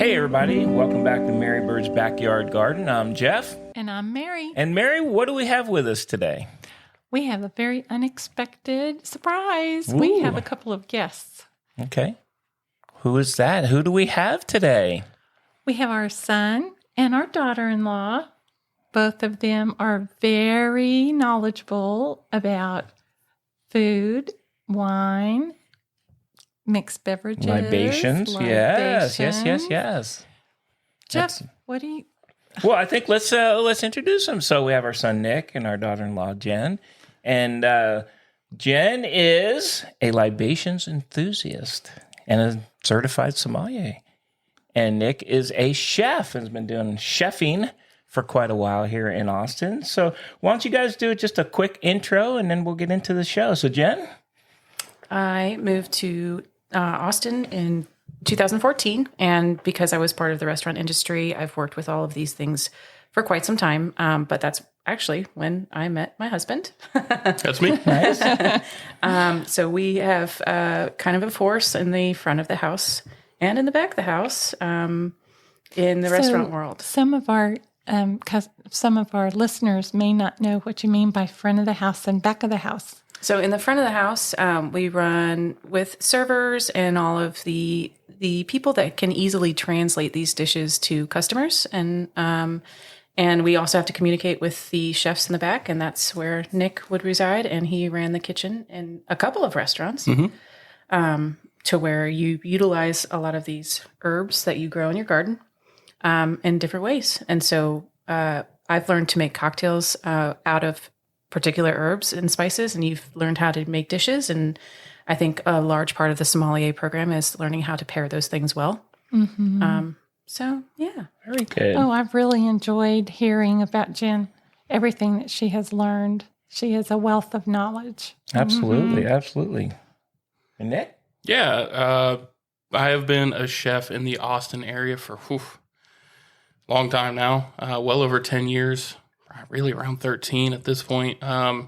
Hey everybody, welcome back to MaryBird's Backyard Garden. I'm Jeff. And I'm Mary. And Mary, what do we have with us today? We have a very unexpected surprise. Ooh. We have a couple of guests. Okay. Who is that? Who do we have today? We have our son and our daughter-in-law. Both of them are very knowledgeable about food, wine, mixed beverages. Libations. Yes. Jeff, what do you... Well, I think let's introduce them. So we have our son Nick and our daughter-in-law Jen. And Jen is a libations enthusiast and a certified sommelier. And Nick is a chef and has been doing chefing for quite a while here in Austin. So why don't you guys do just a quick intro and then we'll get into the show. So Jen? I moved to Austin in 2014, and because I was part of the restaurant industry, I've worked with all of these things for quite some time, but that's actually when I met my husband. That's me. Nice. So we have kind of a force in the front of the house and in the back of the house in the restaurant world. Some of our listeners may not know what you mean by front of the house and back of the house. So in the front of the house, we run with servers and all of the people that can easily translate these dishes to customers. And we also have to communicate with the chefs in the back, and that's where Nick would reside. And he ran the kitchen in a couple of restaurants to where you utilize a lot of these herbs that you grow in your garden in different ways. And so I've learned to make cocktails out of particular herbs and spices, and you've learned how to make dishes. And I think a large part of the sommelier program is learning how to pair those things well. Mm-hmm. So, yeah. Very good. Oh, I've really enjoyed hearing about Jen, everything that she has learned. She is a wealth of knowledge. Absolutely, absolutely. And Nick? Yeah, I have been a chef in the Austin area for a long time now, well over 10 years. Really around 13 at this point. And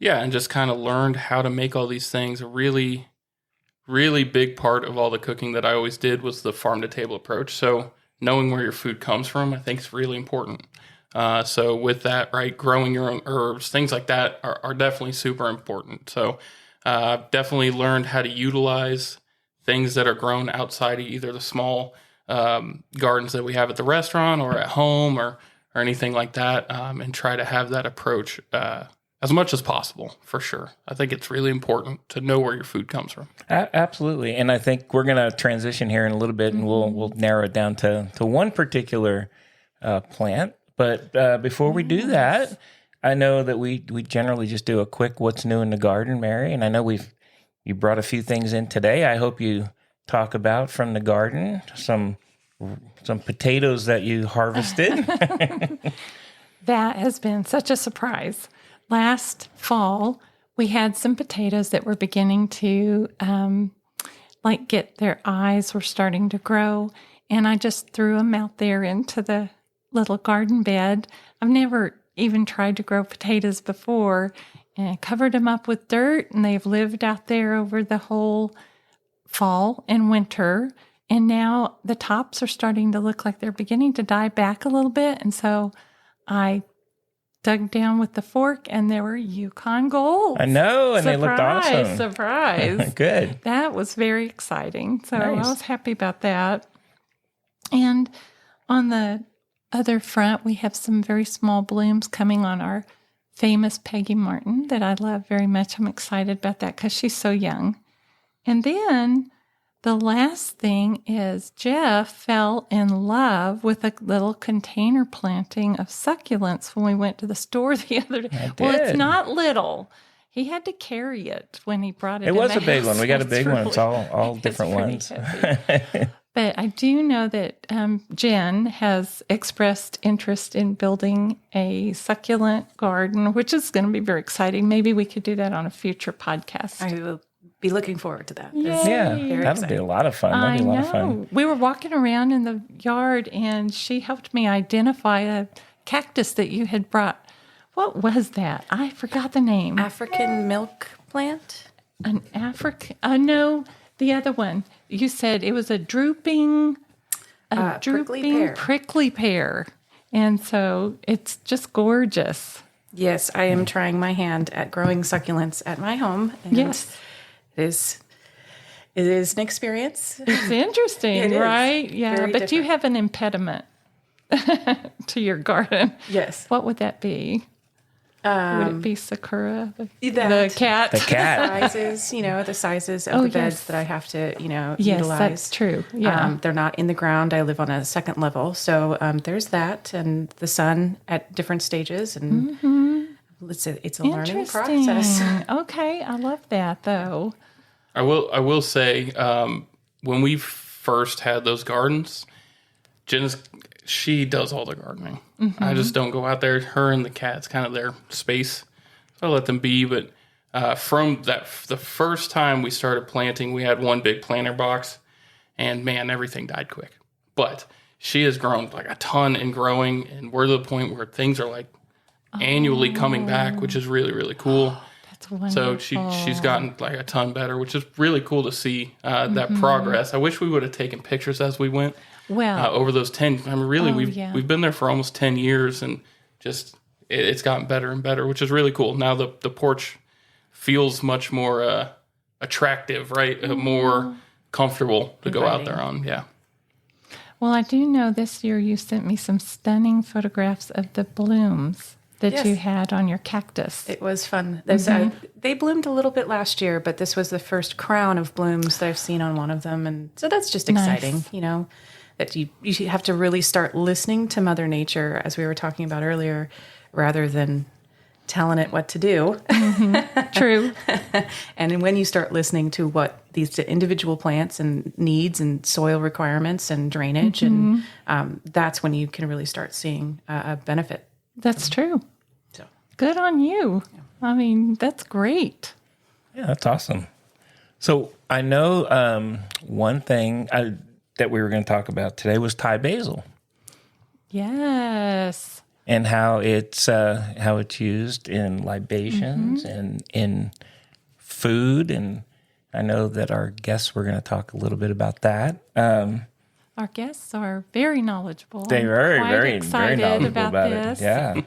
just kind of learned how to make all these things. A really, really big part of all the cooking that I always did was the farm to table approach. So knowing where your food comes from, I think is really important. So with that, right, growing your own herbs, things like that are definitely super important. So I've definitely learned how to utilize things that are grown outside of either the small gardens that we have at the restaurant or at home or anything like that, and try to have that approach as much as possible, for sure. I think it's really important to know where your food comes from. Absolutely. And I think we're going to transition here in a little bit, and we'll narrow it down to one particular plant. But before we do that, I know that we generally just do a quick what's new in the garden, Mary, and I know you brought a few things in today. I hope you talk about from the garden, some potatoes that you harvested. That has been such a surprise. Last fall, we had some potatoes that were beginning to get their eyes were starting to grow. And I just threw them out there into the little garden bed. I've never even tried to grow potatoes before, and I covered them up with dirt, and they've lived out there over the whole fall and winter. And now the tops are starting to look like they're beginning to die back a little bit. And so I dug down with the fork, and there were Yukon Golds. I know, and they looked awesome. Surprise. Good. That was very exciting. So Nice. I was happy about that. And on the other front, we have some very small blooms coming on our famous Peggy Martin that I love very much. I'm excited about that because she's so young. And then the last thing is Jeff fell in love with a little container planting of succulents when we went to the store the other day. Well, it's not little. He had to carry it when he brought it. It in was the a big house. one. We got a big one. It's all It's different pretty ones. heavy. But I do know that Jen has expressed interest in building a succulent garden, which is going to be very exciting. Maybe we could do that on a future podcast. I will be looking forward to that. Yay. Yeah, Very that'll be a exciting. lot of fun. That'll be a lot of fun. We were walking around in the yard, and she helped me identify a cactus that you had brought. What was that? I forgot the name. African milk plant? An African? No, the other one. You said it was a drooping. A prickly drooping pear. prickly pear. And so it's just gorgeous. Yes, I am trying my hand at growing succulents at my home. And Yes. it is an experience. It's interesting, It is. yeah. Yeah, Very but you different. have an impediment to your garden. Yes. What would that be? Would it be Sakura, the That. cat? The cat. Sizes, the sizes of the beds yes. that I have to, Yes, utilize. that's true. Yeah. They're not in the ground. I live on a second level. So there's that and the sun at different stages. And it's a learning process. Okay, I love that though. I will say, when we first had those gardens, she does all the gardening. I just don't go out there. Her and the cat's kind of their space. So I let them be. But from the first time we started planting, we had one big planter box, and man, everything died quick. But she has grown like a ton and growing, and we're to the point where things are like annually coming back, which is really, really cool. That's wonderful. So she's gotten like a ton better, which is really cool to see that progress. I wish we would have taken pictures as we went. Well, Over those 10, I mean, really, yeah. we've been there for almost 10 years, and just it's gotten better and better, which is really cool. Now the porch feels much more attractive, right? More comfortable to go out there on. Yeah. well, I do know this year you sent me some stunning photographs of the blooms that Yes. you had on your cactus. It was fun. They bloomed a little bit last year, but this was the first crown of blooms that I've seen on one of them. And so that's just exciting, that you have to really start listening to Mother Nature, as we were talking about earlier, rather than telling it what to do. True. And when you start listening to what these individual plants and needs and soil requirements and drainage, and that's when you can really start seeing a benefit. That's true. So Good on you. I mean, that's great. Yeah, that's awesome. So I know one thing that we were going to talk about today was Thai basil Yes. and how it's used in libations and in food. And I know that our guests were going to talk a little bit about that. Our guests are very knowledgeable. They I'm are quite very excited knowledgeable about this. it. Yeah.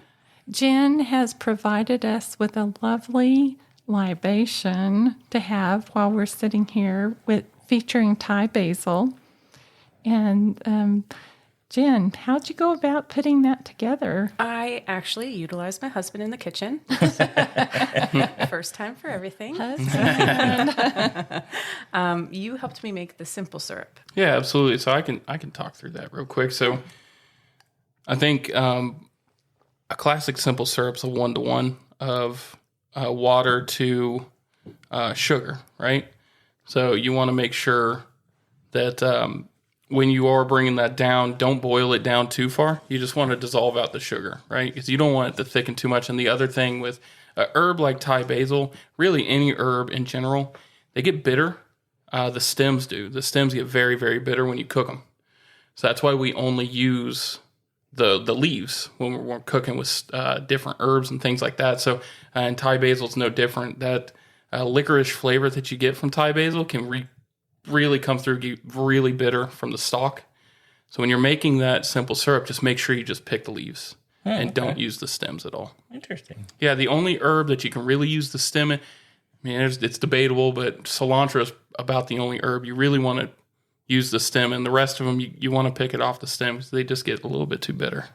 Jen has provided us with a lovely libation to have while we're sitting here featuring Thai basil. And Jen, how'd you go about putting that together? I actually utilized my husband in the kitchen. First time for everything. You helped me make the simple syrup. Yeah, absolutely. So I can talk through that real quick. So I think a classic simple syrup's a 1-to-1 of water to sugar, right? So you want to make sure that when you are bringing that down, don't boil it down too far. You just want to dissolve out the sugar, right? Because you don't want it to thicken too much. And the other thing with a herb like Thai basil, really any herb in general, they get bitter. The stems do. The stems get very, very bitter when you cook them. So that's why we only use the leaves when we're cooking with different herbs and things like that. So and Thai basil is no different. That licorice flavor that you get from Thai basil can really come through, get really bitter from the stalk. So when you're making that simple syrup, just make sure you just pick the leaves and don't use the stems at all. Interesting. Yeah, the only herb that you can really use the stem in, I mean, it's debatable, but cilantro is about the only herb you really want to use the stem, and the rest of them, you want to pick it off the stem because they just get a little bit too bitter.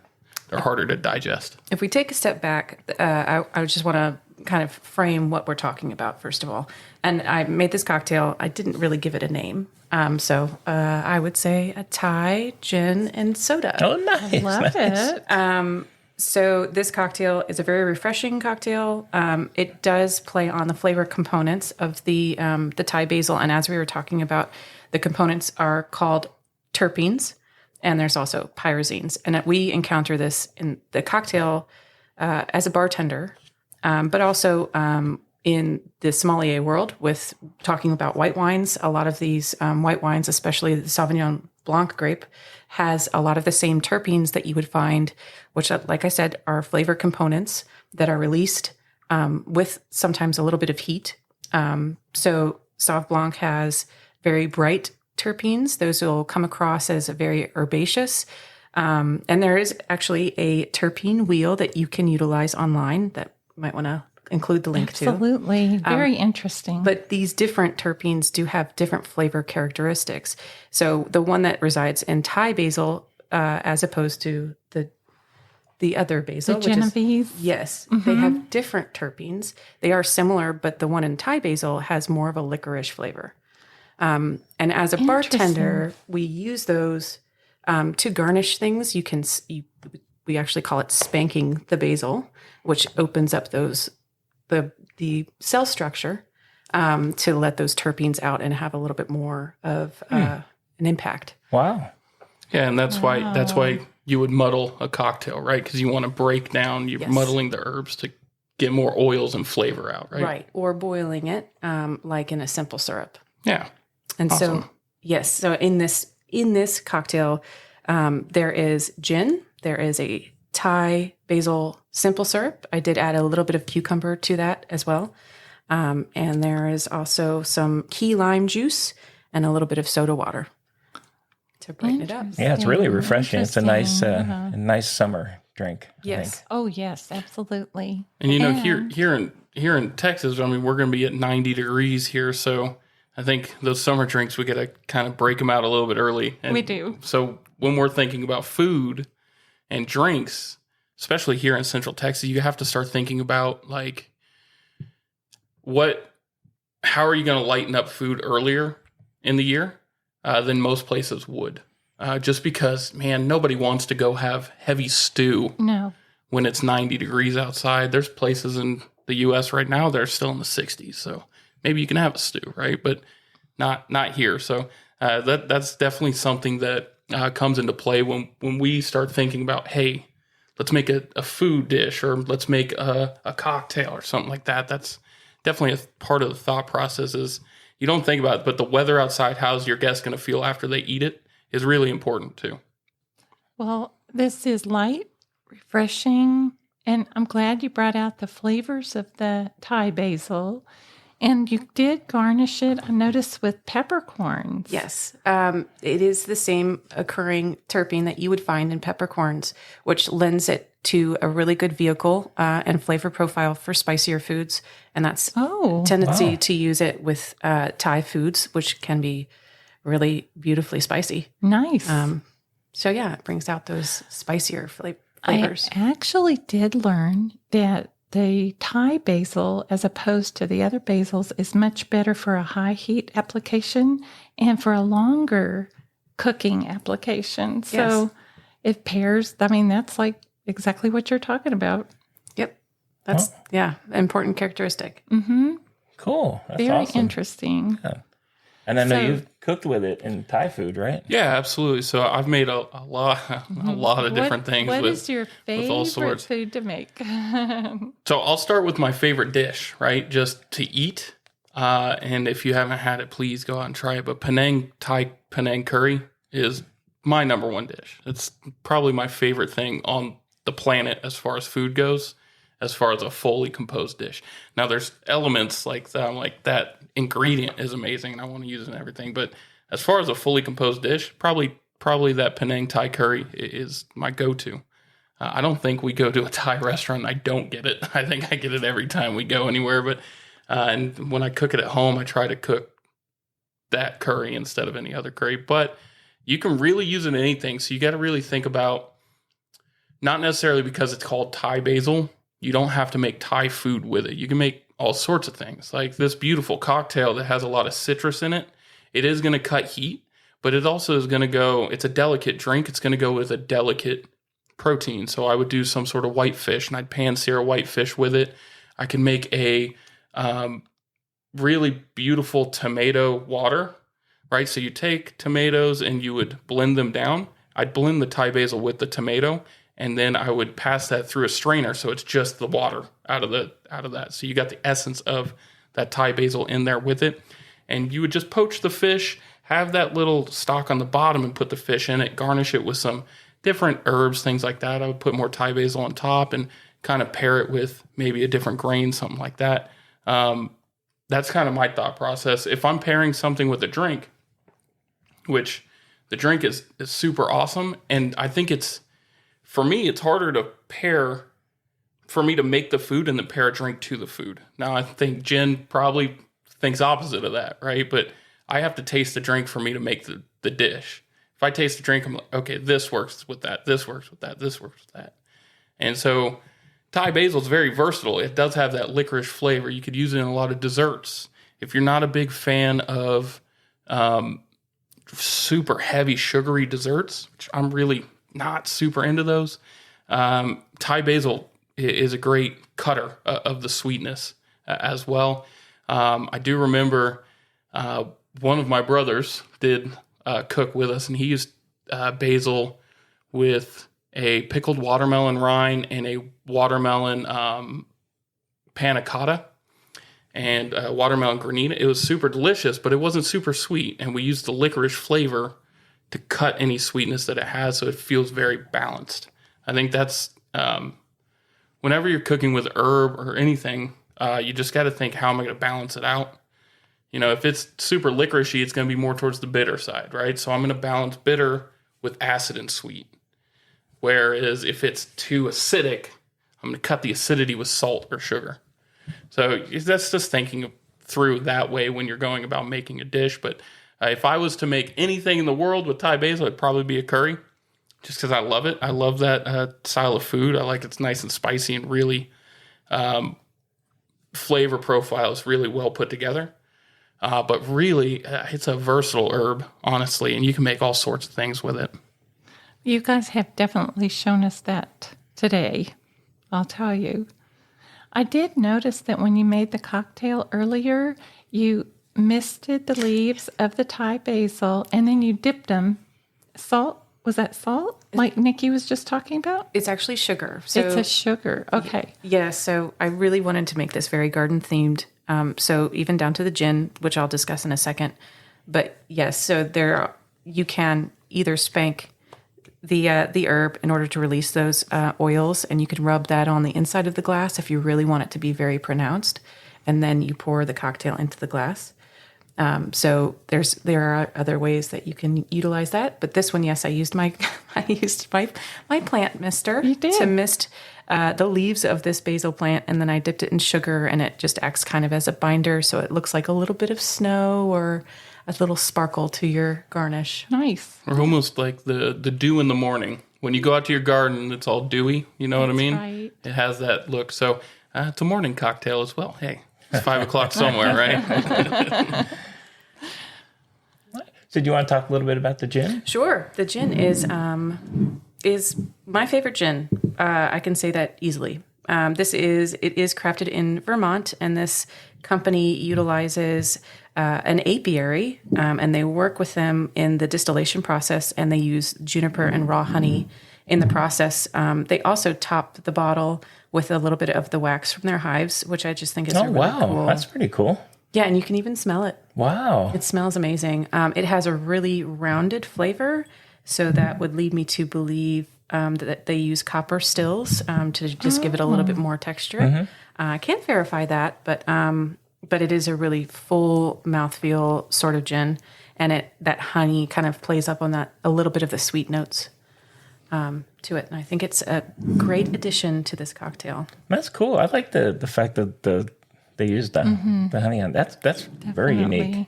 They're harder to digest. If If we take a step back, I just want to kind of frame what we're talking about, first of all. And I made this cocktail. I didn't really give it a name. So I would say a Thai, gin, and soda. Oh, nice. Love it. So this cocktail is a very refreshing cocktail. It does play on the flavor components of the Thai basil. And as we were talking about, the components are called terpenes, and there's also pyrazines. And we encounter this in the cocktail as a bartender, but also in the sommelier world with talking about white wines. A lot of these white wines, especially the Sauvignon Blanc grape, has a lot of the same terpenes that you would find, which, like I said, are flavor components that are released with sometimes a little bit of heat. So Sauv Blanc has very bright terpenes. Those will come across as a very herbaceous. And there is actually a terpene wheel that you can utilize online that you might want to include the link to. Absolutely. Very interesting. But these different terpenes do have different flavor characteristics. So the one that resides in Thai basil, as opposed to the other basil, the Genovese. Yes, they have different terpenes. They are similar, but the one in Thai basil has more of a licorice flavor. And as a bartender, we use those to garnish things. We actually call it spanking the basil, which opens up the cell structure to let those terpenes out and have a little bit more of an impact. Wow. Yeah, and that's why you would muddle a cocktail, right? Because you want to break down, you're muddling the herbs to get more oils and flavor out, right? Right, or boiling it like in a simple syrup. Yeah. And awesome. so in this cocktail, there is gin, there is a Thai basil simple syrup. I did add a little bit of cucumber to that as well. And there is also some key lime juice and a little bit of soda water to brighten it up. Yeah, it's really refreshing. It's a nice summer drink. Yes. Oh, yes, absolutely. And here in Texas, I mean, we're going to be at 90 degrees here, so I think those summer drinks, we got to kind of break them out a little bit early. And we do. So when we're thinking about food and drinks, especially here in Central Texas, you have to start thinking about like how are you going to lighten up food earlier in the year than most places would? Just because, man, nobody wants to go have heavy stew when it's 90 degrees outside. There's places in the U.S. right now that are still in the 60s, so maybe you can have a stew, right? But not here. So that's definitely something that comes into play when we start thinking about, hey, let's make a food dish or let's make a cocktail or something like that. That's definitely a part of the thought process. Is you don't think about it, but the weather outside, how's your guest going to feel after they eat it, is really important too. Well, this is light, refreshing, and I'm glad you brought out the flavors of the Thai basil. And you did garnish it, I noticed, with peppercorns. Yes. It is the same occurring terpene that you would find in peppercorns, which lends it to a really good vehicle and flavor profile for spicier foods. And that's tendency to use it with Thai foods, which can be really beautifully spicy. Nice. So yeah, it brings out those spicier flavors. I actually did learn that the Thai basil, as opposed to the other basils, is much better for a high heat application and for a longer cooking application. So it pairs, I mean, that's like exactly what you're talking about. Yep. That's, important characteristic. Mm-hmm. Cool. That's Very awesome. interesting. Yeah. And I know you've cooked with it in Thai food, right? Yeah, absolutely. So I've made a lot of different things. What is your with all favorite sorts. food to make? So I'll start with my favorite dish, right? Just to eat. And if you haven't had it, please go out and try it. But Thai Penang curry is my number one dish. It's probably my favorite thing on the planet as far as food goes, as far as a fully composed dish. Now there's elements like that. I'm like, that ingredient is amazing and I want to use it and everything. But as far as a fully composed dish, probably that Penang Thai curry is my go-to. I don't think we go to a Thai restaurant and I don't get it. I think I get it every time we go anywhere. But and when I cook it at home, I try to cook that curry instead of any other curry. But you can really use it in anything. So you got to really think about, not necessarily because it's called Thai basil, you don't have to make Thai food with it. You can make all sorts of things. Like this beautiful cocktail that has a lot of citrus in it. It is going to cut heat, but it also is going to go, it's a delicate drink. It's going to go with a delicate protein. So I would do some sort of white fish and I'd pan sear white fish with it. I can make a really beautiful tomato water, right? So you take tomatoes and you would blend them down. I'd blend the Thai basil with the tomato, and then I would pass that through a strainer, so it's just the water out of that. So you got the essence of that Thai basil in there with it, and you would just poach the fish, have that little stock on the bottom, and put the fish in it. Garnish it with some different herbs, things like that. I would put more Thai basil on top and kind of pair it with maybe a different grain, something like that. That's kind of my thought process. If I'm pairing something with a drink, which the drink is super awesome. And I think for me, it's harder to pair, for me to make the food and then pair a drink to the food. Now, I think Jen probably thinks opposite of that, right? But I have to taste the drink for me to make the dish. If I taste the drink, I'm like, okay, this works with that, this works with that, this works with that. And so Thai basil is very versatile. It does have that licorice flavor. You could use it in a lot of desserts. If you're not a big fan of super heavy sugary desserts, which I'm really not super into those, Thai basil is a great cutter of the sweetness as well. I do remember one of my brothers did cook with us, and he used basil with a pickled watermelon rind and a watermelon panna cotta and watermelon granita. It was super delicious, but it wasn't super sweet, and we used the licorice flavor to cut any sweetness that it has, so it feels very balanced. I think that's whenever you're cooking with herb or anything, you just got to think, how am I going to balance it out? You know, if it's super licoricey, it's going to be more towards the bitter side, right? So I'm going to balance bitter with acid and sweet. Whereas if it's too acidic, I'm going to cut the acidity with salt or sugar. So that's just thinking through that way when you're going about making a dish. But if I was to make anything in the world with Thai basil, it'd probably be a curry, just because I love it. I love that style of food. I like it's nice and spicy and really flavor profile is really well put together. But really, it's a versatile herb, honestly, and you can make all sorts of things with it. You guys have definitely shown us that today, I'll tell you. I did notice that when you made the cocktail earlier, you misted the leaves of the Thai basil and then you dipped them. Salt? Was that salt? Like Nikki was just talking about? It's actually sugar. So, it's a sugar. Okay. Yeah, so I really wanted to make this very garden themed. So even down to the gin, which I'll discuss in a second. But yes, so you can either spank the herb in order to release those oils, and you can rub that on the inside of the glass if you really want it to be very pronounced, and then you pour the cocktail into the glass. So there are other ways that you can utilize that, but this one, yes, I used my plant mister to mist the leaves of this basil plant, and then I dipped it in sugar, and it just acts kind of as a binder, so it looks like a little bit of snow or a little sparkle to your garnish. Nice. Or almost like the dew in the morning. When you go out to your garden, it's all dewy. You know what I mean? Right. It has that look. So it's a morning cocktail as well. Hey, it's 5 o'clock somewhere, right? So do you want to talk a little bit about the gin? Sure. The gin is my favorite gin. I can say that easily. It is crafted in Vermont, and this company utilizes an apiary, and they work with them in the distillation process, and they use juniper and raw honey in the process. They also top the bottle with a little bit of the wax from their hives, which I just think is really cool. That's pretty cool. Yeah, and you can even smell it. Wow. It smells amazing. It has a really rounded flavor, so that would lead me to believe that they use copper stills to just give it a little bit more texture. Mm-hmm. I can't verify that, but it is a really full mouthfeel sort of gin, and that honey kind of plays up on that a little bit of the sweet notes to it. And I think it's a great addition to this cocktail. That's cool. I like the fact that they used the honey on. That's very unique.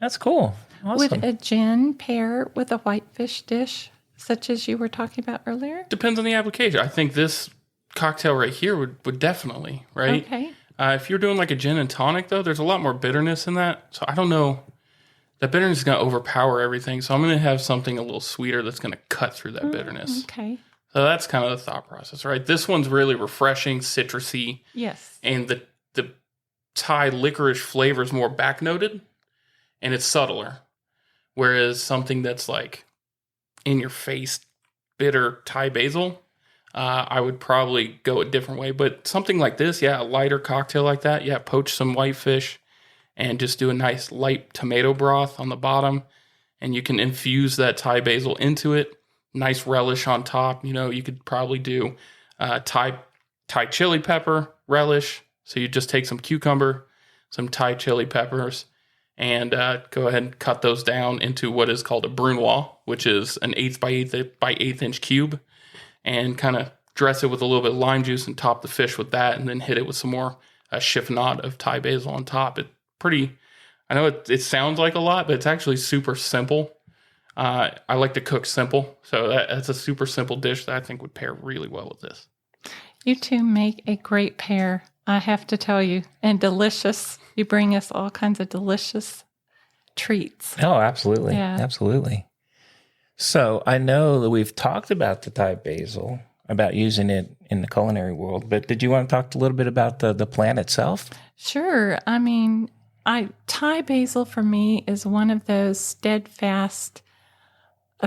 That's cool. Awesome. Would a gin pair with a whitefish dish, such as you were talking about earlier? Depends on the application. I think this cocktail right here would definitely, right? Okay. If you're doing like a gin and tonic, though, there's a lot more bitterness in that. So I don't know. That bitterness is going to overpower everything. So I'm going to have something a little sweeter that's going to cut through that bitterness. Okay. So that's kind of the thought process, right? This one's really refreshing, citrusy. Yes. And the Thai licorice flavor is more back-noted, and it's subtler. Whereas something that's like in-your-face, bitter Thai basil, I would probably go a different way. But something like this, a lighter cocktail like that, poach some whitefish and just do a nice light tomato broth on the bottom, and you can infuse that Thai basil into it. Nice relish on top. You know, you could probably do Thai chili pepper relish. So you just take some cucumber, some Thai chili peppers, and go ahead and cut those down into what is called a brunoise, which is an 1/8 by 1/8 inch cube, and kind of dress it with a little bit of lime juice and top the fish with that, and then hit it with some more chiffonade of Thai basil on top. I know it sounds like a lot, but it's actually super simple. I like to cook simple, so that's a super simple dish that I think would pair really well with this. You two make a great pair, I have to tell you, and delicious. You bring us all kinds of delicious treats. Oh, absolutely. Yeah. Absolutely. So I know that we've talked about the Thai basil, about using it in the culinary world, but did you want to talk a little bit about the plant itself? Sure. I mean, Thai basil for me is one of those steadfast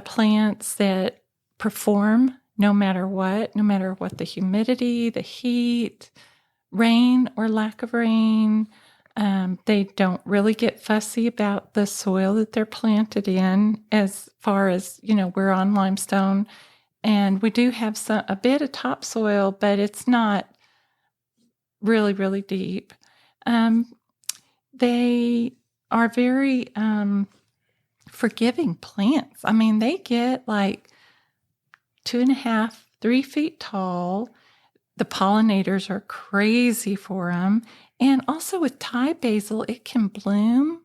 plants that perform no matter what the humidity, the heat, rain or lack of rain. They don't really get fussy about the soil that they're planted in, as far as, we're on limestone, and we do have a bit of topsoil, but it's not really, really deep. They are very forgiving plants. I mean, they get like 2.5, 3 feet tall. The pollinators are crazy for them. And also with Thai basil, it can bloom.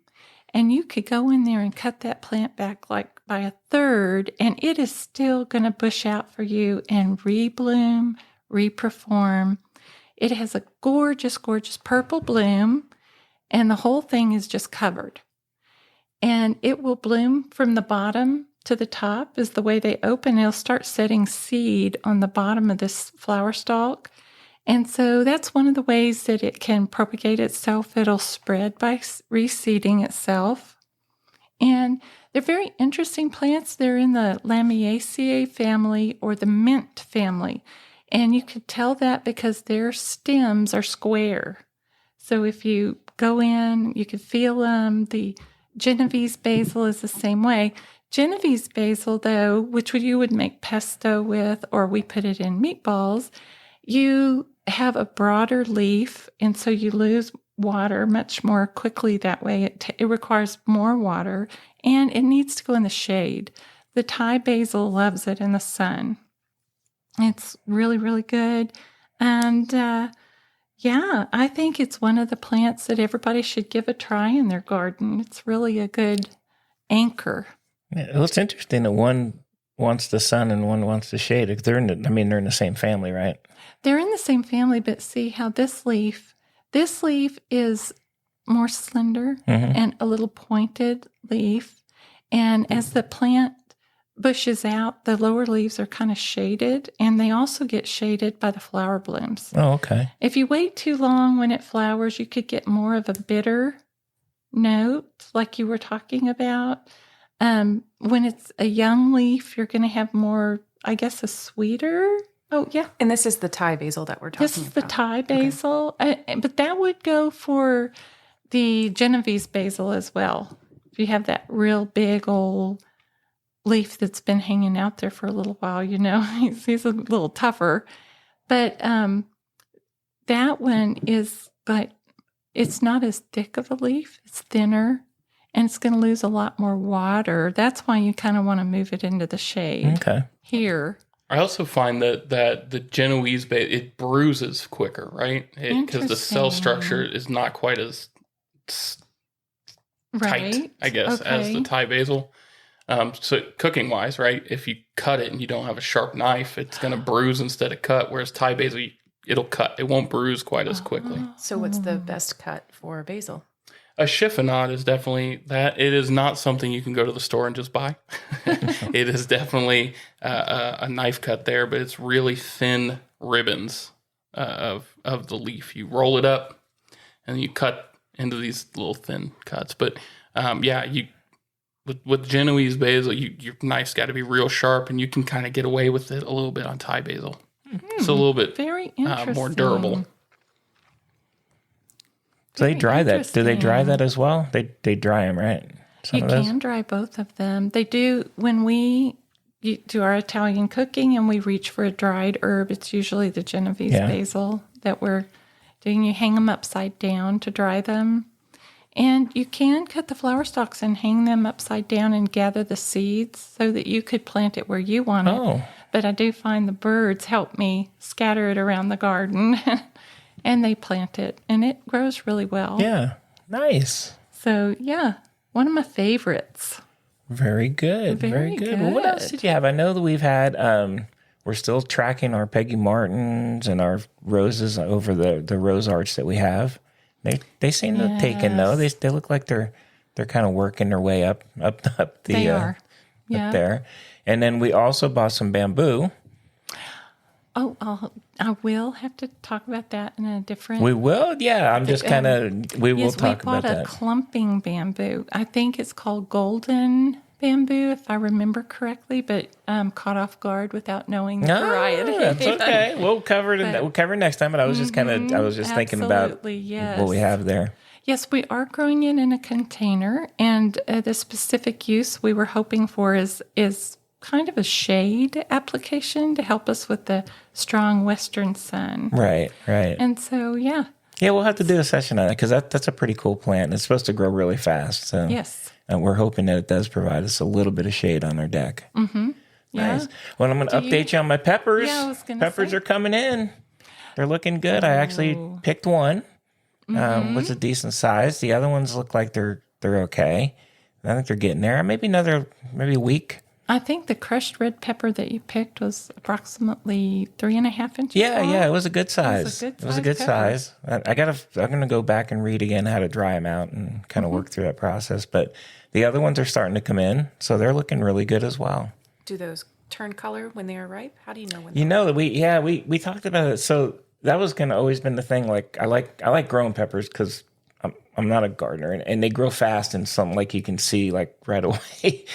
And you could go in there and cut that plant back like by 1/3, and it is still going to bush out for you and rebloom, reperform. It has a gorgeous, gorgeous purple bloom, and the whole thing is just covered. And it will bloom from the bottom to the top is the way they open. It'll start setting seed on the bottom of this flower stalk. And so that's one of the ways that it can propagate itself. It'll spread by reseeding itself. And they're very interesting plants. They're in the Lamiaceae family or the mint family. And you could tell that because their stems are square. So if you go in, you can feel them. The Genovese basil is the same way. Genovese basil, though, which you would make pesto with, or we put it in meatballs, you have a broader leaf, and so you lose water much more quickly that way. It requires more water, and it needs to go in the shade. The Thai basil loves it in the sun. It's really, really good. And I think it's one of the plants that everybody should give a try in their garden. It's really a good anchor. Well, it's interesting that one wants the sun and one wants the shade. They're in the same family, right? They're in the same family, but see how this leaf is more slender and a little pointed leaf. And as the plant bushes out, the lower leaves are kind of shaded, and they also get shaded by the flower blooms. Oh, okay. If you wait too long when it flowers, you could get more of a bitter note like you were talking about. When it's a young leaf, you're going to have more, I guess, a sweeter. Oh, yeah. And this is the Thai basil that we're talking about. This is the Thai basil. Okay. But that would go for the Genovese basil as well. If you have that real big old leaf that's been hanging out there for a little while, he's a little tougher. But that one is like, it's not as thick of a leaf. It's thinner. And it's going to lose a lot more water. That's why you kind of want to move it into the shade. Okay. Here. I also find that the Genoese basil, it bruises quicker, right? Because the cell structure is not quite as tight, I guess, as the Thai basil. So cooking wise, right? If you cut it and you don't have a sharp knife, it's going to bruise instead of cut. Whereas Thai basil, it'll cut. It won't bruise quite as quickly. So what's the best cut for basil? A chiffonade is definitely that. It is not something you can go to the store and just buy. It is definitely a knife cut there, but it's really thin ribbons of the leaf. You roll it up and you cut into these little thin cuts. But with Genoese basil, your knife's got to be real sharp, and you can kind of get away with it a little bit on Thai basil. It's a little bit very interesting. more durable. So they dry that. Do they dry that as well? They dry them, right? You can dry both of them. They do. When we do our Italian cooking and we reach for a dried herb, it's usually the Genovese basil that we're doing. You hang them upside down to dry them. And you can cut the flower stalks and hang them upside down and gather the seeds so that you could plant it where you want it. Oh. But I do find the birds help me scatter it around the garden and they plant it and it grows really well. Yeah. Nice. So, yeah, one of my favorites. Very good. Very good. Well, what else did you have? I know that we've had, we're still tracking our Peggy Martins and our roses over the rose arch that we have. They seem to take in though. They look like they're kind of working their way up the They are. Yeah. up there. And then we also bought some bamboo. Oh, I will have to talk about that in a different. We will, yeah. I'm just kind of. We will talk about that. We bought a clumping bamboo. I think it's called golden bamboo, if I remember correctly, but caught off guard without knowing the variety. That's okay. We'll cover it. We'll cover it next time. But I was just I was just thinking about what we have there. Yes, we are growing it in a container, and the specific use we were hoping for is kind of a shade application to help us with the strong western sun. Right. And so, yeah. Yeah, we'll have to do a session on it because that's a pretty cool plant. It's supposed to grow really fast. So. Yes. And we're hoping that it does provide us a little bit of shade on our deck. Mm-hmm. Yeah. Nice. Well, I'm going to update you on my peppers. Yeah, I was going to Peppers are coming in. They're looking good. I actually picked one. Was a decent size. The other ones look like they're okay. I think they're getting there. Maybe a week. I think the crushed red pepper that you picked was approximately 3.5 inches. Yeah, it was a good size. It was a good pepper. size. I'm going to go back and read again how to dry them out and kind of work through that process. But the other ones are starting to come in, so they're looking really good as well. Do those turn color when they are ripe? How do you know when? You know that we talked about it. So that was kind of always been the thing. Like I like growing peppers because I'm not a gardener and they grow fast and something like you can see like right away.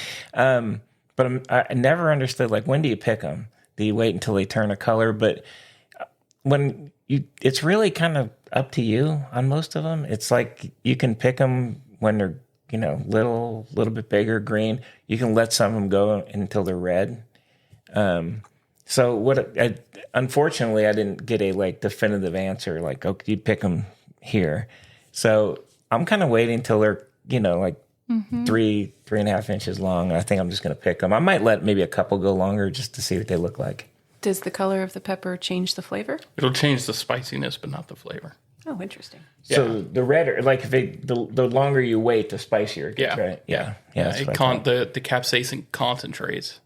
But I never understood, like, when do you pick them? Do you wait until they turn a color? But it's really kind of up to you on most of them. It's like you can pick them when they're, little bit bigger, green. You can let some of them go until they're red. So unfortunately, I didn't get a definitive answer. Like, oh, you pick them here. So I'm kind of waiting until they're, 3.5 inches long. I think I'm just going to pick them. I might let maybe a couple go longer just to see what they look like. Does the color of the pepper change the flavor? It'll change the spiciness, but not the flavor. Oh, interesting. So the redder, like the longer you wait, the spicier it gets, right? Yeah. The capsaicin concentrates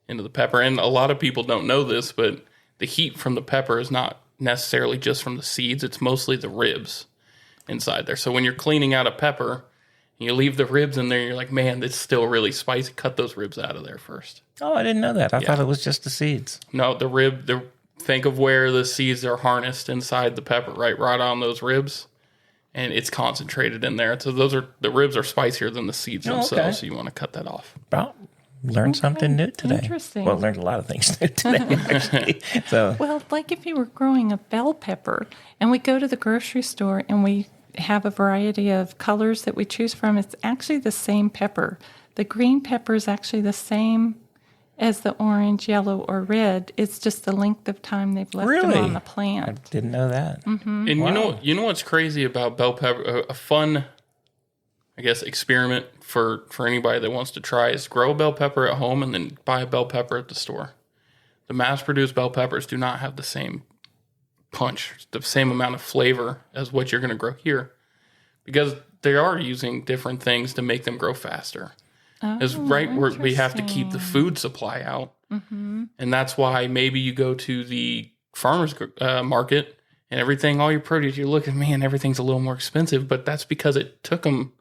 into the pepper. And a lot of people don't know this, but the heat from the pepper is not necessarily just from the seeds. It's mostly the ribs inside there. So when you're cleaning out a pepper, you leave the ribs in there, you're like, man, it's still really spicy. Cut those ribs out of there first. Oh, I didn't know that. I thought it was just the seeds. No, think of where the seeds are harnessed inside the pepper, right on those ribs. And it's concentrated in there. So the ribs are spicier than the seeds themselves. Okay. So you want to cut that off. Well, learned something new today. Interesting. Well, learned a lot of things new today, actually. Well, like if you were growing a bell pepper and we go to the grocery store and we have a variety of colors that we choose from, it's actually the same pepper. The green pepper is actually the same as the orange, yellow, or red. It's just the length of time they've left them on the plant. I didn't know that. Mm-hmm. And you know what's crazy about bell pepper? A fun, I guess, experiment for anybody that wants to try is grow a bell pepper at home and then buy a bell pepper at the store. The mass-produced bell peppers do not have the same punch, the same amount of flavor as what you're going to grow here, because they are using different things to make them grow faster. Is right where we have to keep the food supply out, and that's why maybe you go to the farmers market and everything, all your produce, you're looking, man, everything's a little more expensive, but that's because it took them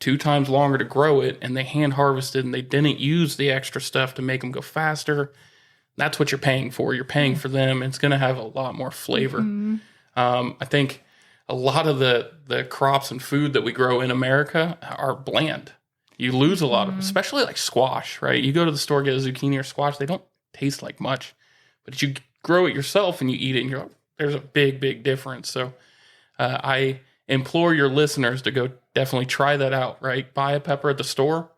2 times longer to grow it, and they hand harvested, and they didn't use the extra stuff to make them go faster. That's what you're paying for. You're paying for them. And it's going to have a lot more flavor. I think a lot of the crops and food that we grow in America are bland. You lose a lot of, especially like squash, right? You go to the store, get a zucchini or squash. They don't taste like much. But if you grow it yourself and you eat it, and you're like, there's a big, big difference. So I implore your listeners to go definitely try that out, right? Buy a pepper at the store.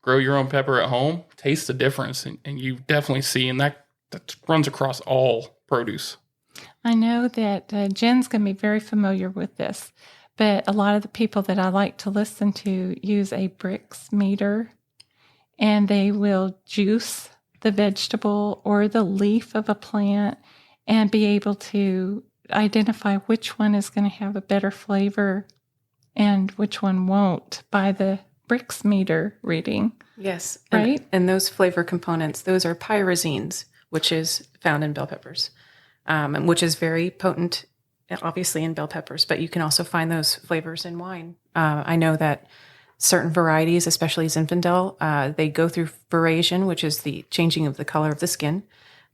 Grow your own pepper at home, taste the difference, and you definitely see, and that runs across all produce. I know that Jen's going to be very familiar with this, but a lot of the people that I like to listen to use a Brix meter, and they will juice the vegetable or the leaf of a plant and be able to identify which one is going to have a better flavor and which one won't by the Brix meter reading. Yes. Right? And those flavor components, those are pyrazines, which is found in bell peppers, and which is very potent, obviously, in bell peppers, but you can also find those flavors in wine. I know that certain varieties, especially Zinfandel, they go through veraison, which is the changing of the color of the skin,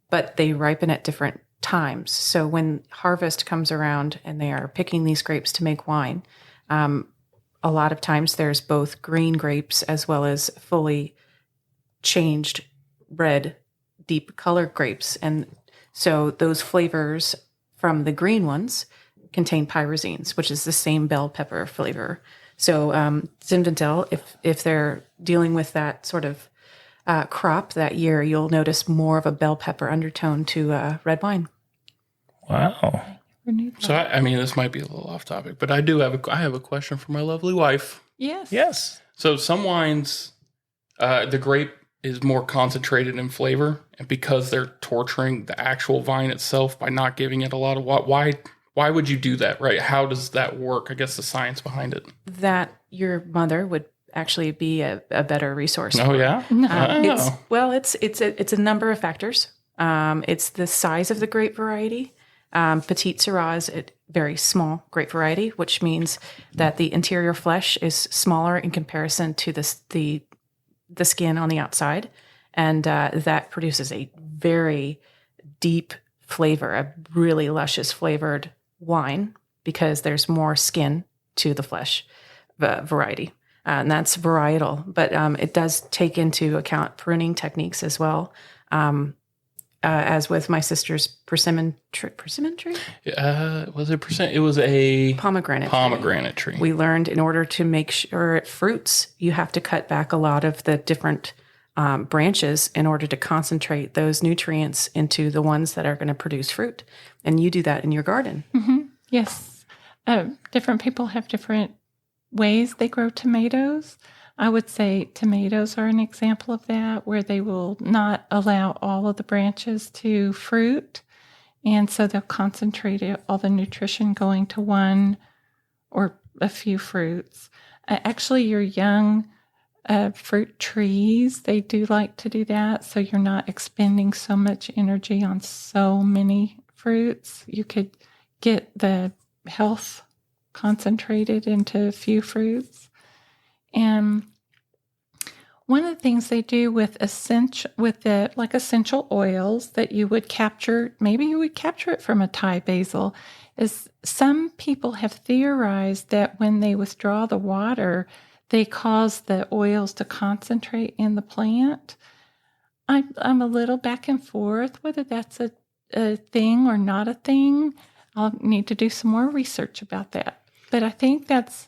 but they ripen at different times. So when harvest comes around and they are picking these grapes to make wine, a lot of times there's both green grapes as well as fully changed red, deep color grapes. And so those flavors from the green ones contain pyrazines, which is the same bell pepper flavor. So Zinfandel, if they're dealing with that sort of crop that year, you'll notice more of a bell pepper undertone to red wine. Wow. So, I mean, this might be a little off topic, but I have a question for my lovely wife. Yes. Yes. So some wines, the grape is more concentrated in flavor, and because they're torturing the actual vine itself by not giving it a lot of why would you do that, right? How does that work? I guess the science behind it. That your mother would actually be a better resource. Oh, yeah? It's a number of factors. It's the size of the grape variety. Petite Syrah is a very small grape variety, which means that the interior flesh is smaller in comparison to the skin on the outside, and that produces a very deep flavor, a really luscious flavored wine because there's more skin to the flesh variety, and that's varietal. But it does take into account pruning techniques as well. As with my sister's persimmon tree? Was it percent? It was a pomegranate tree. We learned in order to make sure it fruits, you have to cut back a lot of the different branches in order to concentrate those nutrients into the ones that are going to produce fruit. And you do that in your garden. Mm-hmm. Yes. Different people have different ways they grow tomatoes. I would say tomatoes are an example of that, where they will not allow all of the branches to fruit. And so they'll concentrate all the nutrition going to one or a few fruits. Actually, your young fruit trees, they do like to do that. So you're not expending so much energy on so many fruits. You could get the health concentrated into a few fruits. And one of the things they do with essential oils that you would capture, maybe you would capture it from a Thai basil, is some people have theorized that when they withdraw the water, they cause the oils to concentrate in the plant. I'm a little back and forth whether that's a thing or not a thing. I'll need to do some more research about that. But I think that's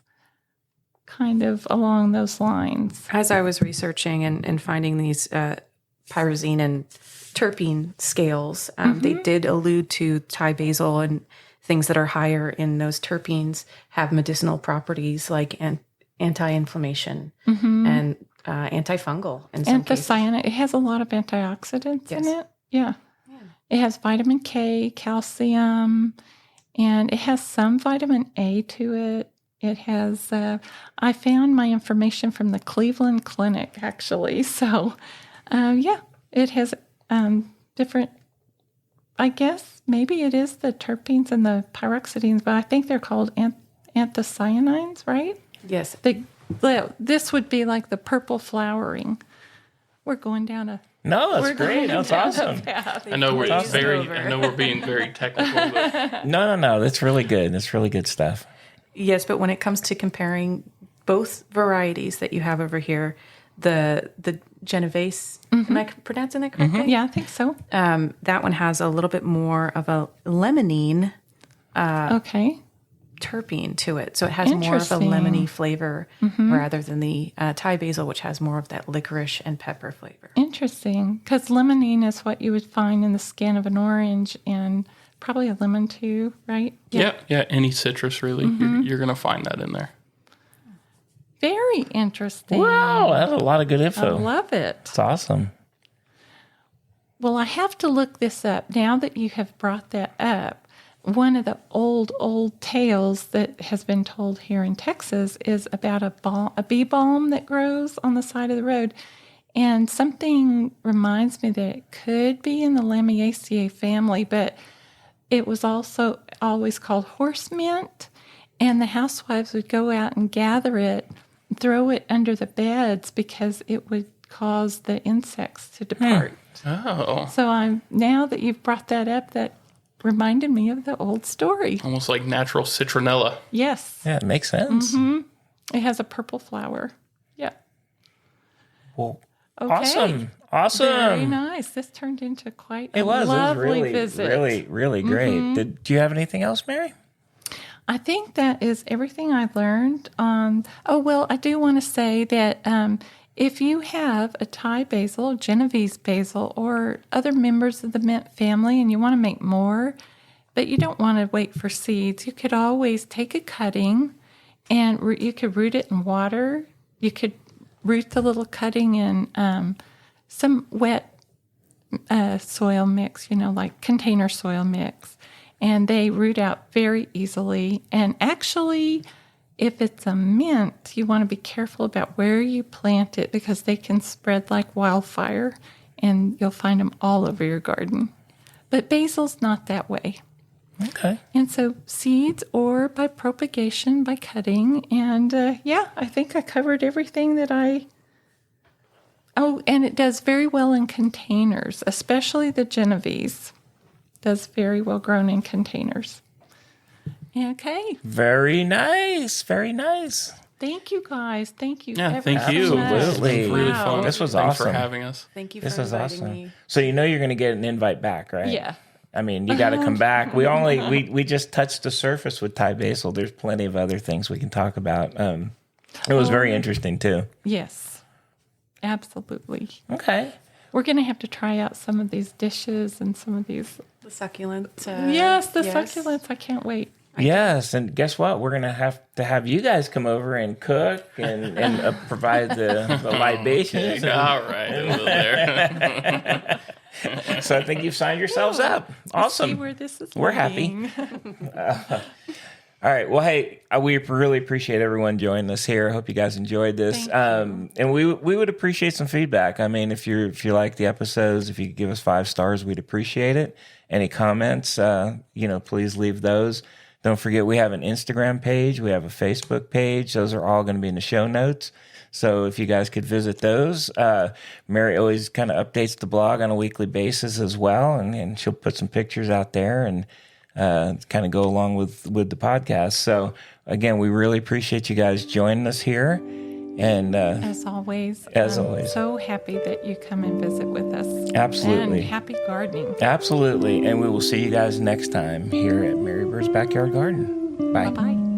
kind of along those lines. As I was researching and finding these pyrazine and terpene scales, they did allude to Thai basil and things that are higher in those terpenes have medicinal properties like anti-inflammation and antifungal in some cases. Anthocyanin, it has a lot of antioxidants in it. Yeah. It has vitamin K, calcium, and it has some vitamin A to it. It has, I found my information from the Cleveland Clinic, actually. So, it has different, I guess, maybe it is the terpenes and the pyroxidines, but I think they're called anthocyanins, right? Yes. This would be like the purple flowering. We're going down a... No, that's great. That's awesome. I know we're being very technical. But... No. That's really good. That's really good stuff. Yes, but when it comes to comparing both varieties that you have over here, the Genovese, am I pronouncing that correctly? Yeah, I think so. That one has a little bit more of a limonene terpene to it. So it has more of a lemony flavor rather than the Thai basil, which has more of that licorice and pepper flavor. Interesting, because limonene is what you would find in the skin of an orange, and probably a lemon too, right? Yeah. Any citrus, really. You're going to find that in there. Very interesting. Wow, that's a lot of good I info. love it. It's awesome. Well, I have to look this up. Now that you have brought that up, one of the old tales that has been told here in Texas is about a bee balm that grows on the side of the road. And something reminds me that it could be in the Lamiaceae family, but it was also always called horse mint. And the housewives would go out and gather it, throw it under the beds because it would cause the insects to depart. Oh. So now that you've brought that up, that reminded me of the old story. Almost like natural citronella. Yes. Yeah, it makes sense. It has a purple flower. Yeah. Well, Okay. Awesome. Very nice. This turned into quite a It was lovely really, visit. really great. Do you have anything else, Mary? I think that is everything I learned. I do want to say that if you have a Thai basil, Genovese basil, or other members of the mint family and you want to make more, but you don't want to wait for seeds, you could always take a cutting and you could root it in water. You could root the little cutting in some wet soil mix, like container soil mix. And they root out very easily. And actually, if it's a mint, you want to be careful about where you plant it because they can spread like wildfire and you'll find them all over your garden. But basil's not that way. Okay. And so seeds or by propagation, by cutting. And I think I covered everything that Oh, and it does very well in containers, especially the Genovese. Does very well grown in containers. Okay. Very nice. Very nice. Thank you, guys. Thank you. Yeah, ever thank so you. much. It's been really Wow. fun. This was Thanks awesome. for having us. Thank you This for is inviting awesome. me. So you're going to get an invite back, right? Yeah. I mean, you got to come back. We just touched the surface with Thai basil. There's plenty of other things we can talk about. It was very interesting too. Yes. Absolutely. Okay. We're going to have to try out some of these dishes and some of these. The succulent. Yes, succulents. I can't wait. Yes, and guess what? We're gonna have you guys come over and cook and provide the libations. All right, over there. So I think you've signed yourselves up. See Awesome. where this is We're happy. leading. All right. Well, hey, we really appreciate everyone joining us here. I hope you guys enjoyed this. Thank And we would appreciate some feedback. I mean, if you like the episodes, if you could give us 5 stars, we'd appreciate it. Any comments, please leave those. Don't forget, we have an Instagram page. We have a Facebook page. Those are all going to be in the show notes. So if you guys could visit those, Mary always kind of updates the blog on a weekly basis as well. And she'll put some pictures out there and kind of go along with the podcast. So again, we really appreciate you guys joining us here. And As always, I'm so happy that you come and visit with us. Absolutely. And happy gardening. Absolutely. And we will see you guys next time here at MaryBird's Backyard Garden. Bye. Bye-bye.